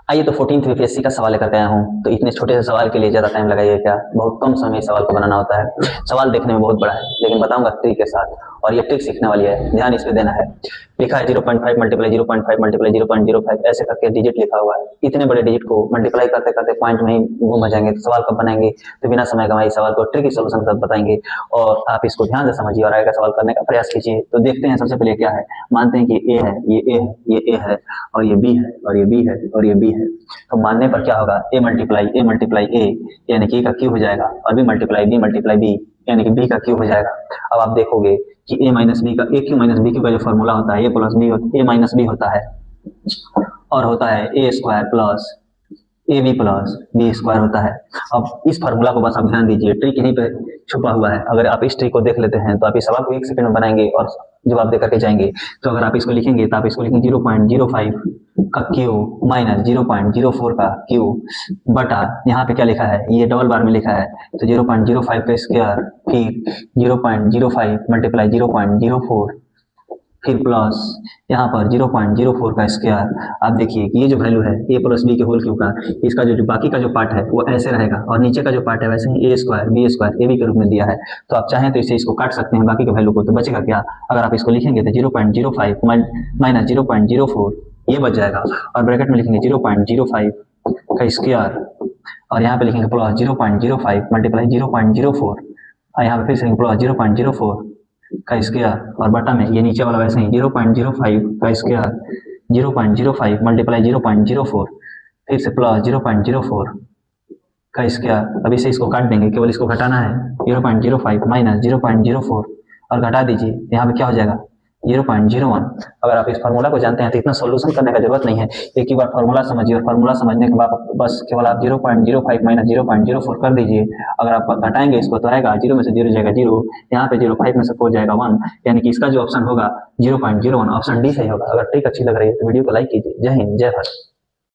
आइए तो 14th UPSC का सवाल लेकर के आया हूँ। तो इतने छोटे से सवाल के लिए ज़्यादा टाइम लगाइए क्या, बहुत कम समय सवाल को बनाना होता है। सवाल देखने में बहुत बड़ा है लेकिन बताऊंगा ट्रिक के साथ, और ये ट्रिक सीखने वाली है, ध्यान इस पे देना है। लिखा है 0.5 मल्टीप्लाई 0.5 मल्टीप्लाई 0.05 ऐसे करके डिजिट लिखा हुआ है। इतने बड़े डिजिट को मल्टीप्लाई करते करते पॉइंट में ही घूम जाएंगे, तो सवाल कब बनाएंगे? तो बिना समय गंवाए सवाल को ट्रिक सोल्यूशन के साथ बताएंगे और आप इसको ध्यान से समझिए और आगे का सवाल करने का प्रयास कीजिए। तो देखते हैं सबसे पहले क्या है। मानते हैं कि ए है, ये ए है, ये ए है, और ये बी है, और ये बी है, और ये बी है। तो मानने पर क्या होगा? ए मल्टीप्लाई ए यानी कि ए का क्यूब हो जाएगा, और बी मल्टीप्लाई बी यानी कि बी का क्यूब हो जाएगा। अब आप देखोगे कि ए माइनस बी का, A cube minus B cube का जो फॉर्मूला होता है, A plus B, A minus B होता है, और होता है A square plus A B plus B square होता है। अब इस फार्मूला को बस आप ध्यान दीजिए, ट्रिक यहीं पे छुपा हुआ है। अगर आप इस ट्रिक को देख लेते हैं तो आप इस सवाल को 1 सेकंड में बनाएंगे और जवाब दे करके जाएंगे। तो अगर आप इसको लिखेंगे तो आप इसको लिखेंगे 0.05 का क्यूब माइनस 0.04 का क्यूब बटा, यहाँ पे क्या लिखा है, ये डबल बार में लिखा है, तो 0.05 का स्क्वायर, फिर 0.05 मल्टीप्लाई 0.04, फिर प्लस यहाँ पर 0.04 का स्क्वायर। आप देखिए कि ये जो वैल्यू है ए प्लस बी के होल क्यूब का, इसका जो बाकी का जो पार्ट है वो ऐसे रहेगा, और नीचे का जो पार्ट है वैसे ही ए स्क्वायर ए बी के रूप में दिया है। तो आप चाहें तो इसे इसको काट सकते हैं बाकी के वैल्यू को, तो बचेगा क्या? अगर आप इसको लिखेंगे तो 0.05 माइनस 0.04 ये बच जाएगा, और ब्रैकेट में लिखेंगे 0.05 का स्क्वायर, और यहाँ पे लिखेंगे प्लस 0.05 मल्टीप्लाई 0.04, और यहाँ पे फिर से प्लस 0.04 का स्क्वायर, और बटा में ये नीचे वाला वैसे ही 0.05 का स्क्वायर, 0.05 मल्टीप्लाई 0.04, फिर से प्लस 0.04 का स्क्वायर। अभी से इसको काट देंगे, केवल इसको घटाना है, 0.05 माइनस 0.04 और घटा दीजिए, यहाँ पे क्या हो जाएगा 0.01। अगर आप इस फार्मूला को जानते हैं तो इतना सॉल्यूशन करने का जरूरत नहीं है, एक ही बार फार्मूला समझिए, और फार्मूला समझने के बाद बस केवल आप 0.05 माइनस 0.04 कर दीजिए। अगर आप घटाएंगे इसको तो आएगा 0 में से 0 जाएगा 0, यहाँ पे 0.5 में से 4 जाएगा 1, यानी कि इसका जो ऑप्शन होगा 0.01 ऑप्शन डी सही होगा। अगर ट्रिक अच्छी लग रही है तो वीडियो को लाइक कीजिए। जय हिंद, जय भारत।